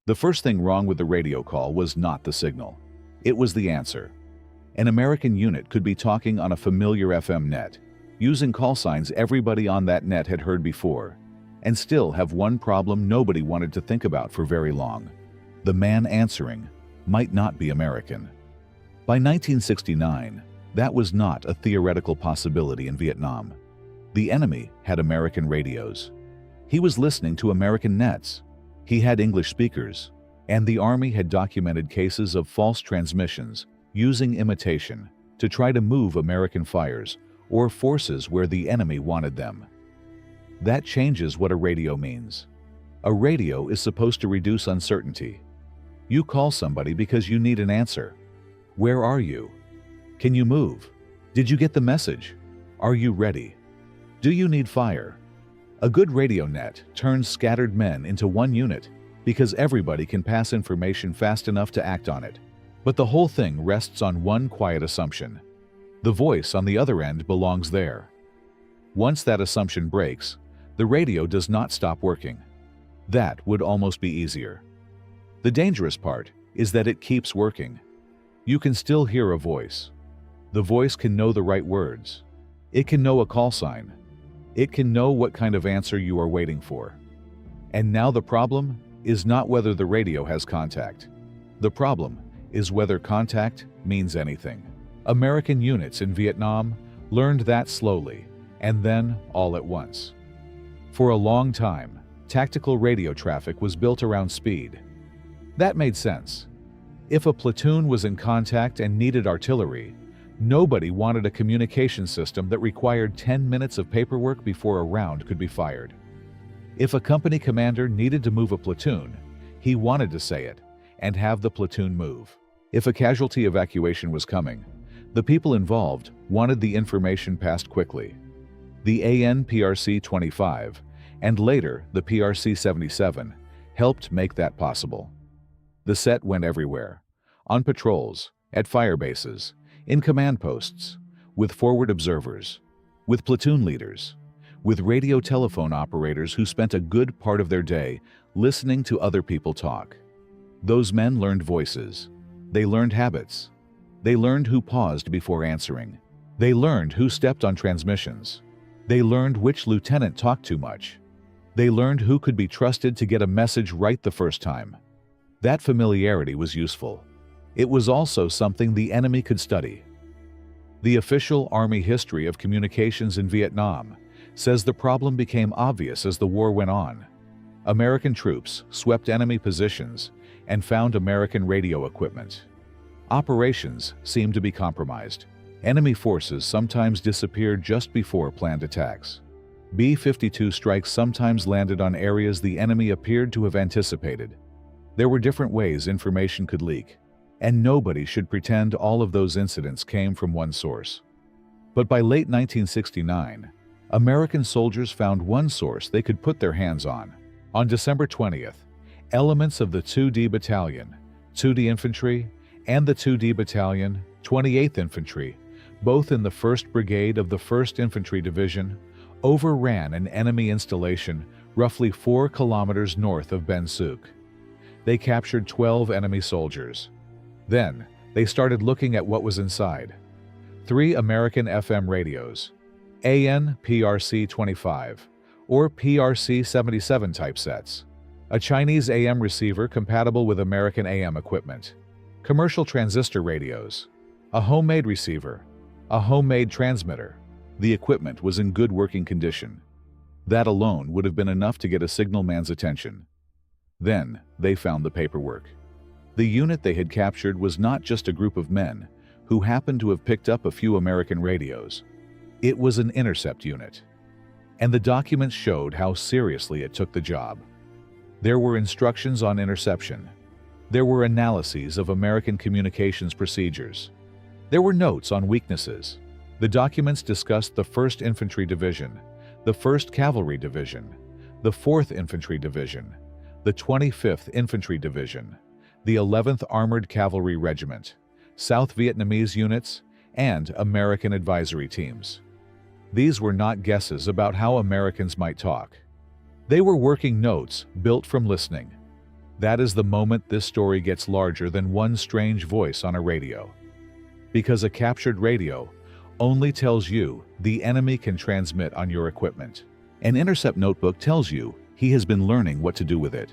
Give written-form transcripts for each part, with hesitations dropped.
The first thing wrong with the radio call was not the signal. It was the answer. An American unit could be talking on a familiar FM net, using call signs everybody on that net had heard before, and still have one problem nobody wanted to think about for very long. The man answering might not be American. By 1969, that was not a theoretical possibility in Vietnam. The enemy had American radios. He was listening to American nets. He had English speakers, and the Army had documented cases of false transmissions using imitation to try to move American fires or forces where the enemy wanted them. That changes what a radio means. A radio is supposed to reduce uncertainty. You call somebody because you need an answer. Where are you? Can you move? Did you get the message? Are you ready? Do you need fire? A good radio net turns scattered men into one unit because everybody can pass information fast enough to act on it. But the whole thing rests on one quiet assumption. The voice on the other end belongs there. Once that assumption breaks, the radio does not stop working. That would almost be easier. The dangerous part is that it keeps working. You can still hear a voice. The voice can know the right words. It can know a call sign. It can know what kind of answer you are waiting for. And now the problem is not whether the radio has contact. The problem is whether contact means anything. American units in Vietnam learned that slowly, and then all at once. For a long time, tactical radio traffic was built around speed. That made sense. If a platoon was in contact and needed artillery, nobody wanted a communication system that required 10 minutes of paperwork before a round could be fired. If a company commander needed to move a platoon, he wanted to say it and have the platoon move. If a casualty evacuation was coming, the people involved wanted the information passed quickly. The PRC-25 and later the PRC-77 helped make that possible. The set went everywhere, on patrols, at firebases, in command posts, with forward observers, with platoon leaders, with radio telephone operators who spent a good part of their day listening to other people talk. Those men learned voices. They learned habits. They learned who paused before answering. They learned who stepped on transmissions. They learned which lieutenant talked too much. They learned who could be trusted to get a message right the first time. That familiarity was useful. It was also something the enemy could study. The official Army history of communications in Vietnam says the problem became obvious as the war went on. American troops swept enemy positions and found American radio equipment. Operations seemed to be compromised. Enemy forces sometimes disappeared just before planned attacks. B-52 strikes sometimes landed on areas the enemy appeared to have anticipated. There were different ways information could leak, and nobody should pretend all of those incidents came from one source. But by late 1969, American soldiers found one source they could put their hands on. On December 20th, elements of the 2D Battalion, 2D Infantry, and the 2D Battalion, 28th Infantry, both in the 1st Brigade of the 1st Infantry Division, overran an enemy installation roughly 4 kilometers north of Ben Suc. They captured 12 enemy soldiers. Then, they started looking at what was inside. 3 American FM radios, PRC-25 or PRC-77 typesets, a Chinese AM receiver compatible with American AM equipment, commercial transistor radios, a homemade receiver, a homemade transmitter. The equipment was in good working condition. That alone would have been enough to get a signalman's attention. Then they found the paperwork. The unit they had captured was not just a group of men who happened to have picked up a few American radios. It was an intercept unit. And the documents showed how seriously it took the job. There were instructions on interception. There were analyses of American communications procedures. There were notes on weaknesses. The documents discussed the 1st Infantry Division, the 1st Cavalry Division, the 4th Infantry Division, the 25th Infantry Division, the 11th Armored Cavalry Regiment, South Vietnamese units, and American advisory teams. These were not guesses about how Americans might talk. They were working notes built from listening. That is the moment this story gets larger than one strange voice on a radio. Because a captured radio only tells you the enemy can transmit on your equipment. An intercept notebook tells you he has been learning what to do with it.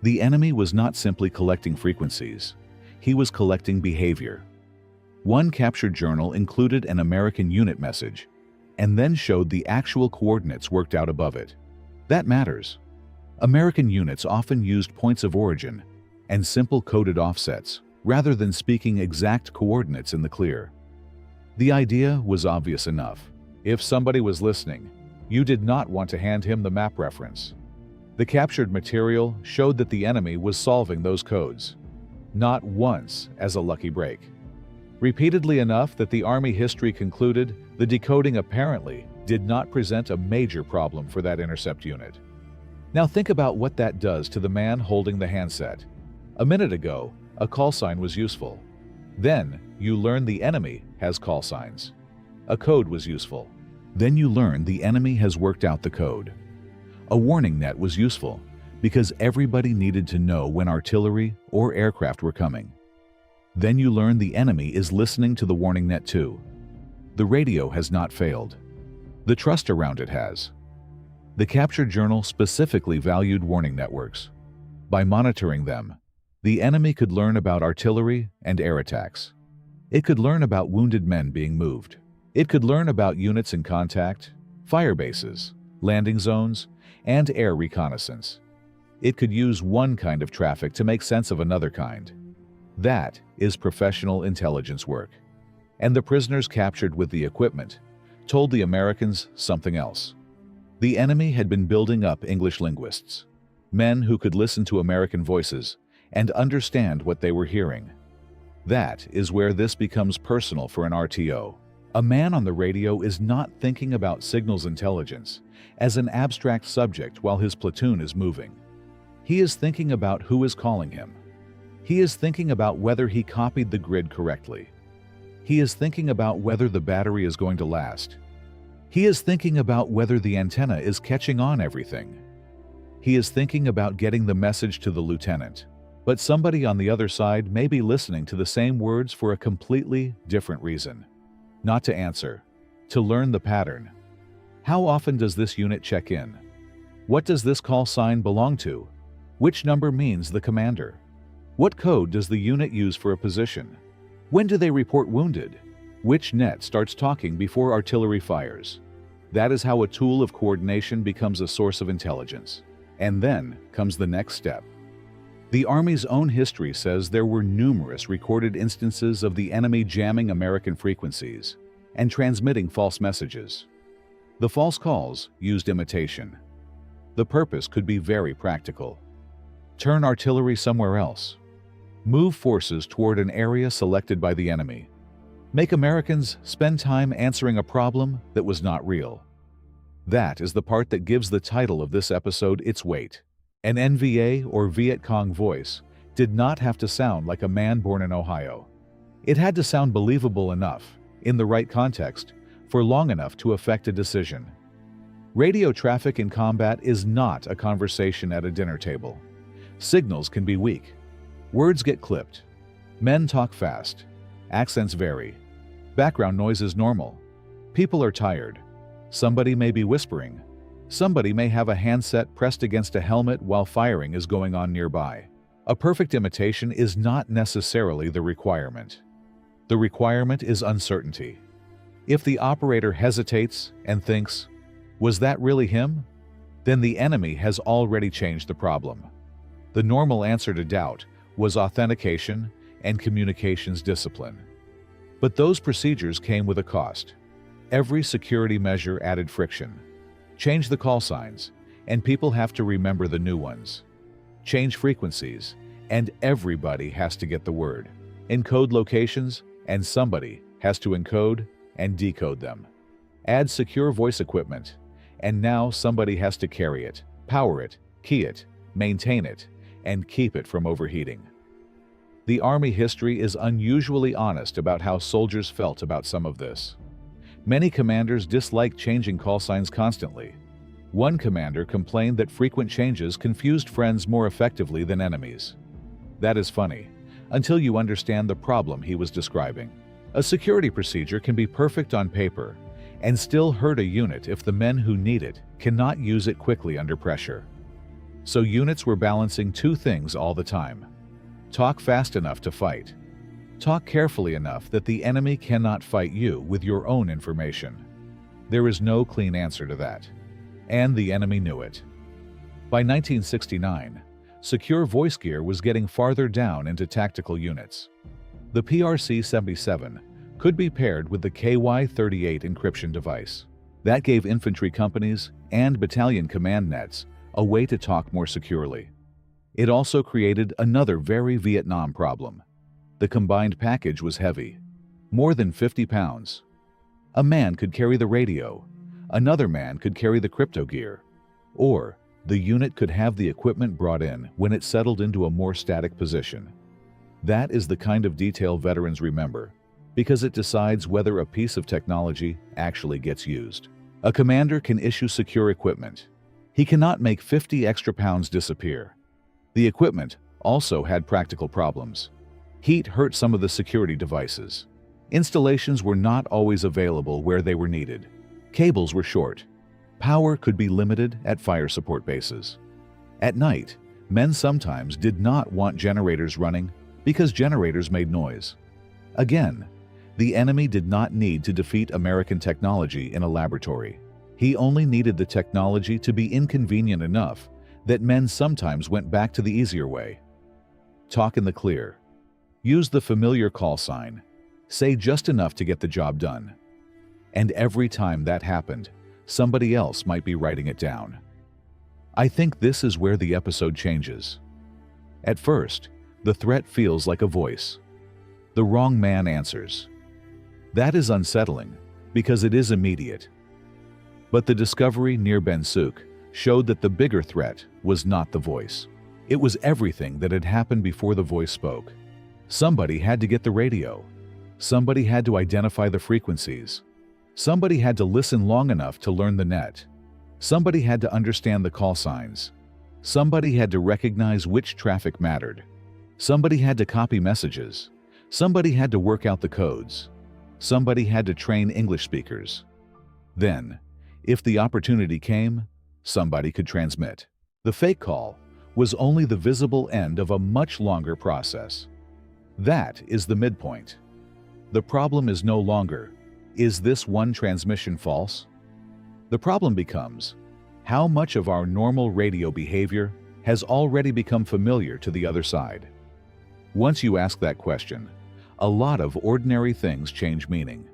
The enemy was not simply collecting frequencies, he was collecting behavior. One captured journal included an American unit message and then showed the actual coordinates worked out above it. That matters. American units often used points of origin and simple coded offsets rather than speaking exact coordinates in the clear. The idea was obvious enough. If somebody was listening, you did not want to hand him the map reference. The captured material showed that the enemy was solving those codes, not once as a lucky break. Repeatedly enough that the Army history concluded the decoding apparently did not present a major problem for that intercept unit. Now think about what that does to the man holding the handset. A minute ago, a call sign was useful. Then, you learn the enemy has call signs. A code was useful. Then you learn the enemy has worked out the code. A warning net was useful because everybody needed to know when artillery or aircraft were coming. Then you learn the enemy is listening to the warning net too. The radio has not failed. The trust around it has. The captured journal specifically valued warning networks. By monitoring them, the enemy could learn about artillery and air attacks. It could learn about wounded men being moved. It could learn about units in contact, firebases, landing zones, and air reconnaissance. It could use one kind of traffic to make sense of another kind. That is professional intelligence work. And the prisoners captured with the equipment told the Americans something else. The enemy had been building up English linguists, men who could listen to American voices and understand what they were hearing. That is where this becomes personal for an RTO. A man on the radio is not thinking about signals intelligence as an abstract subject while his platoon is moving. He is thinking about who is calling him. He is thinking about whether he copied the grid correctly. He is thinking about whether the battery is going to last. He is thinking about whether the antenna is catching on everything. He is thinking about getting the message to the lieutenant. But somebody on the other side may be listening to the same words for a completely different reason. Not to answer, to learn the pattern. How often does this unit check in? What does this call sign belong to? Which number means the commander? What code does the unit use for a position? When do they report wounded? Which net starts talking before artillery fires? That is how a tool of coordination becomes a source of intelligence. And then comes the next step. The Army's own history says there were numerous recorded instances of the enemy jamming American frequencies and transmitting false messages. The false calls used imitation. The purpose could be very practical. Turn artillery somewhere else. Move forces toward an area selected by the enemy. Make Americans spend time answering a problem that was not real. That is the part that gives the title of this episode its weight. An NVA or Viet Cong voice did not have to sound like a man born in Ohio. It had to sound believable enough, in the right context, for long enough to affect a decision. Radio traffic in combat is not a conversation at a dinner table. Signals can be weak. Words get clipped. Men talk fast. Accents vary. Background noise is normal. People are tired. Somebody may be whispering. Somebody may have a handset pressed against a helmet while firing is going on nearby. A perfect imitation is not necessarily the requirement. The requirement is uncertainty. If the operator hesitates and thinks, "Was that really him?" then the enemy has already changed the problem. The normal answer to doubt was authentication and communications discipline. But those procedures came with a cost. Every security measure added friction. Change the call signs, and people have to remember the new ones. Change frequencies, and everybody has to get the word. Encode locations, and somebody has to encode and decode them. Add secure voice equipment, and now somebody has to carry it, power it, key it, maintain it, and keep it from overheating. The Army history is unusually honest about how soldiers felt about some of this. Many commanders dislike changing call signs constantly. One commander complained that frequent changes confused friends more effectively than enemies. That is funny, until you understand the problem he was describing. A security procedure can be perfect on paper and still hurt a unit if the men who need it cannot use it quickly under pressure. So units were balancing two things all the time. Talk fast enough to fight. Talk carefully enough that the enemy cannot fight you with your own information. There is no clean answer to that. And the enemy knew it. By 1969, secure voice gear was getting farther down into tactical units. The PRC-77 could be paired with the KY-38 encryption device. That gave infantry companies and battalion command nets a way to talk more securely. It also created another very Vietnam problem. The combined package was heavy, more than 50 pounds. A man could carry the radio, another man could carry the crypto gear, or the unit could have the equipment brought in when it settled into a more static position. That is the kind of detail veterans remember, because it decides whether a piece of technology actually gets used. A commander can issue secure equipment. He cannot make 50 extra pounds disappear. The equipment also had practical problems. Heat hurt some of the security devices. Installations were not always available where they were needed. Cables were short. Power could be limited at fire support bases. At night, men sometimes did not want generators running because generators made noise. Again, the enemy did not need to defeat American technology in a laboratory. He only needed the technology to be inconvenient enough that men sometimes went back to the easier way. Talk in the clear. Use the familiar call sign. Say just enough to get the job done. And every time that happened, somebody else might be writing it down. I think this is where the episode changes. At first, the threat feels like a voice. The wrong man answers. That is unsettling because it is immediate. But the discovery near Ben Suk showed that the bigger threat was not the voice. It was everything that had happened before the voice spoke. Somebody had to get the radio. Somebody had to identify the frequencies. Somebody had to listen long enough to learn the net. Somebody had to understand the call signs. Somebody had to recognize which traffic mattered. Somebody had to copy messages. Somebody had to work out the codes. Somebody had to train English speakers. Then, if the opportunity came, somebody could transmit. The fake call was only the visible end of a much longer process. That is the midpoint. The problem is no longer, is this one transmission false? The problem becomes, how much of our normal radio behavior has already become familiar to the other side? Once you ask that question, a lot of ordinary things change meaning.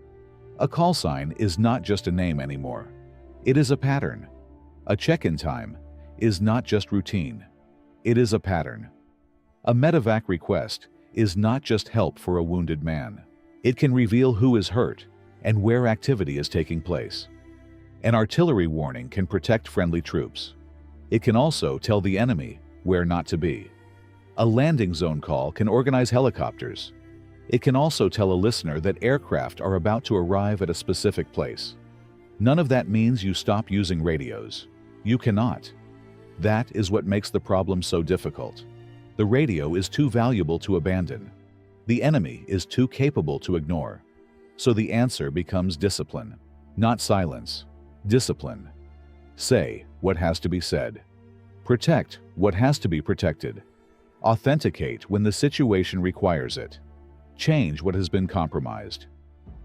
A call sign is not just a name anymore. It is a pattern. A check-in time is not just routine. It is a pattern. A medevac request is not just help for a wounded man. It can reveal who is hurt and where activity is taking place. An artillery warning can protect friendly troops. It can also tell the enemy where not to be. A landing zone call can organize helicopters. It can also tell a listener that aircraft are about to arrive at a specific place. None of that means you stop using radios. You cannot. That is what makes the problem so difficult. The radio is too valuable to abandon. The enemy is too capable to ignore. So the answer becomes discipline, not silence. Discipline. Say what has to be said. Protect what has to be protected. Authenticate when the situation requires it. Change what has been compromised.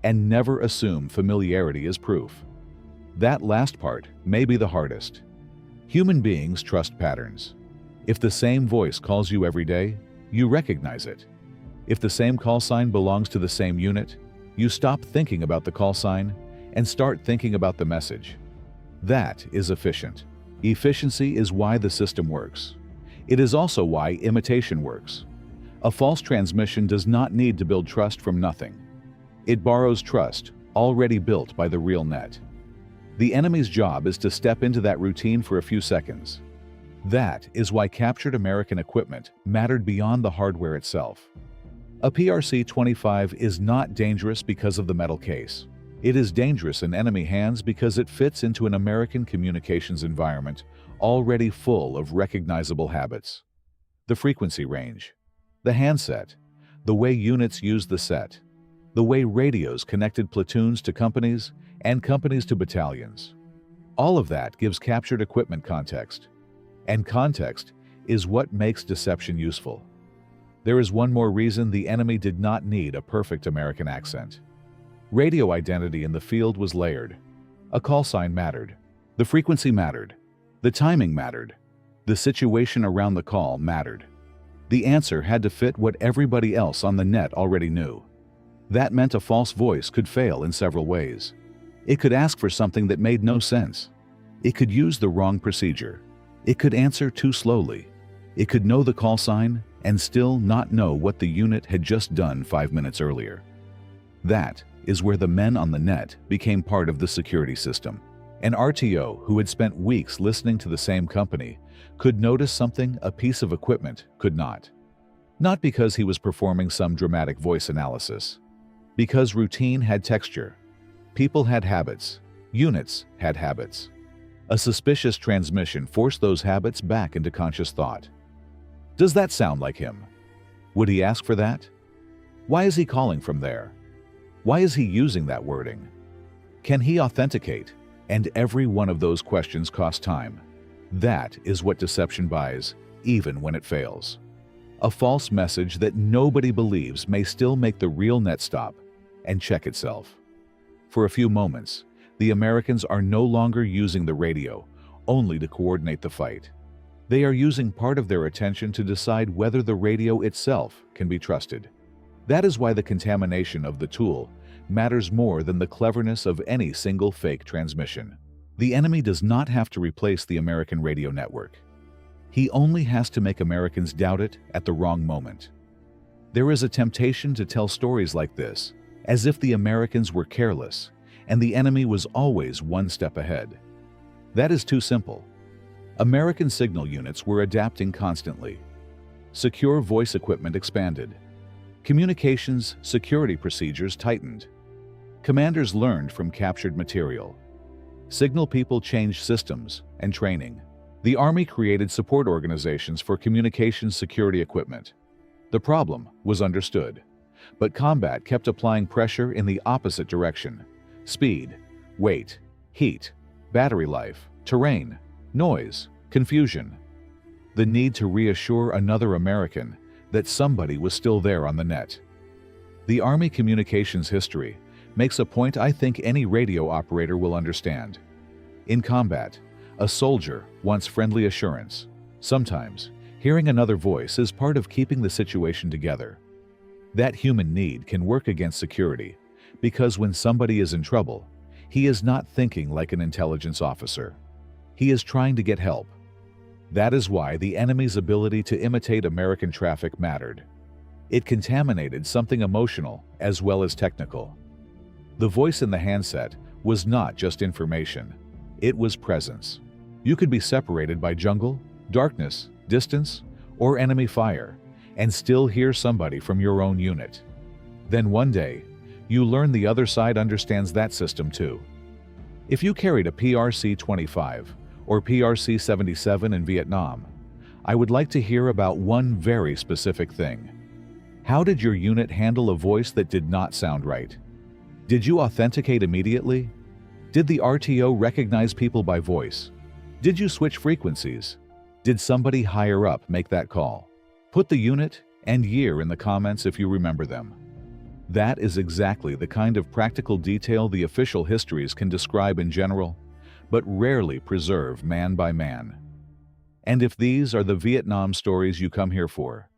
And never assume familiarity is proof. That last part may be the hardest. Human beings trust patterns. If the same voice calls you every day, you recognize it. If the same call sign belongs to the same unit, you stop thinking about the call sign and start thinking about the message. That is efficient. Efficiency is why the system works. It is also why imitation works. A false transmission does not need to build trust from nothing. It borrows trust already built by the real net. The enemy's job is to step into that routine for a few seconds. That is why captured American equipment mattered beyond the hardware itself. A PRC-25 is not dangerous because of the metal case. It is dangerous in enemy hands because it fits into an American communications environment already full of recognizable habits. The frequency range, the handset, the way units use the set, the way radios connected platoons to companies and companies to battalions. All of that gives captured equipment context. And context is what makes deception useful. There is one more reason the enemy did not need a perfect American accent. Radio identity in the field was layered. A call sign mattered. The frequency mattered. The timing mattered. The situation around the call mattered. The answer had to fit what everybody else on the net already knew. That meant a false voice could fail in several ways. It could ask for something that made no sense. It could use the wrong procedure. It could answer too slowly. It could know the call sign and still not know what the unit had just done 5 minutes earlier. That is where the men on the net became part of the security system. An RTO who had spent weeks listening to the same company could notice something a piece of equipment could not. Not because he was performing some dramatic voice analysis. Because routine had texture. People had habits. Units had habits. A suspicious transmission forced those habits back into conscious thought. Does that sound like him? Would he ask for that? Why is he calling from there? Why is he using that wording? Can he authenticate? And every one of those questions costs time. That is what deception buys, even when it fails. A false message that nobody believes may still make the real net stop and check itself. For a few moments, the Americans are no longer using the radio only to coordinate the fight. They are using part of their attention to decide whether the radio itself can be trusted. That is why the contamination of the tool matters more than the cleverness of any single fake transmission. The enemy does not have to replace the American radio network. He only has to make Americans doubt it at the wrong moment. There is a temptation to tell stories like this, as if the Americans were careless and the enemy was always one step ahead. That is too simple. American signal units were adapting constantly. Secure voice equipment expanded. Communications security procedures tightened. Commanders learned from captured material. Signal people changed systems and training. The Army created support organizations for communications security equipment. The problem was understood, but combat kept applying pressure in the opposite direction. Speed, weight, heat, battery life, terrain, noise, confusion. The need to reassure another American that somebody was still there on the net. The Army communications history makes a point I think any radio operator will understand. In combat, a soldier wants friendly assurance. Sometimes, hearing another voice is part of keeping the situation together. That human need can work against security, because when somebody is in trouble, he is not thinking like an intelligence officer. He is trying to get help. That is why the enemy's ability to imitate American traffic mattered. It contaminated something emotional as well as technical. The voice in the handset was not just information, it was presence. You could be separated by jungle, darkness, distance, or enemy fire, and still hear somebody from your own unit. Then one day, you learn the other side understands that system too. If you carried a PRC-25 or PRC-77 in Vietnam, I would like to hear about one very specific thing. How did your unit handle a voice that did not sound right? Did you authenticate immediately? Did the RTO recognize people by voice? Did you switch frequencies? Did somebody higher up make that call? Put the unit and year in the comments if you remember them. That is exactly the kind of practical detail the official histories can describe in general, but rarely preserve man by man. And if these are the Vietnam stories you come here for,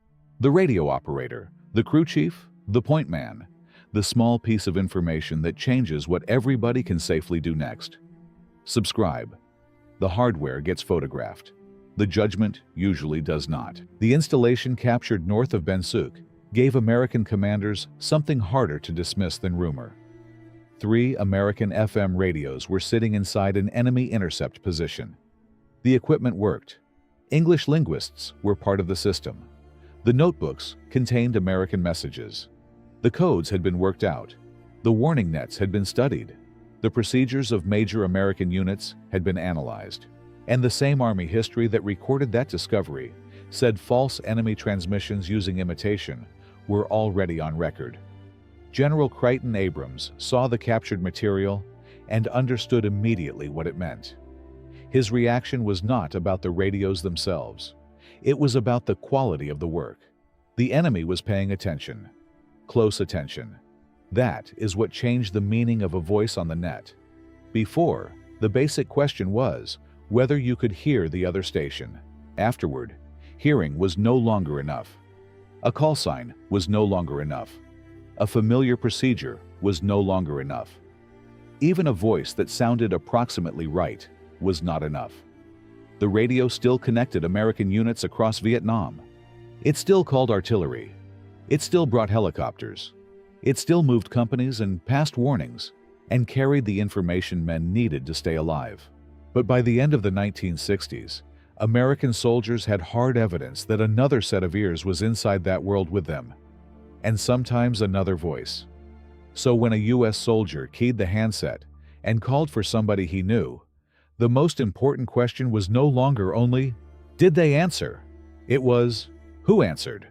the radio operator, the crew chief, the point man, the small piece of information that changes what everybody can safely do next. Subscribe. The hardware gets photographed. The judgment usually does not. The installation captured north of Ben Suc gave American commanders something harder to dismiss than rumor. 3 American FM radios were sitting inside an enemy intercept position. The equipment worked. English linguists were part of the system. The notebooks contained American messages. The codes had been worked out. The The warning nets had been studied. The procedures of major American units had been analyzed. And the same Army history that recorded that discovery said false enemy transmissions using imitation were already on record. General Crichton Abrams saw the captured material and understood immediately what it meant. His reaction was not about the radios themselves. It was about the quality of the work. The enemy was paying attention. Close attention. That is what changed the meaning of a voice on the net. Before, the basic question was whether you could hear the other station. Afterward, hearing was no longer enough. A call sign was no longer enough. A familiar procedure was no longer enough. Even a voice that sounded approximately right was not enough. The radio still connected American units across Vietnam. It still called artillery. It still brought helicopters. It still moved companies and passed warnings and carried the information men needed to stay alive. But by the end of the 1960s, American soldiers had hard evidence that another set of ears was inside that world with them, and sometimes another voice. So when a U.S. soldier keyed the handset and called for somebody he knew, the most important question was no longer only, did they answer? It was, who answered?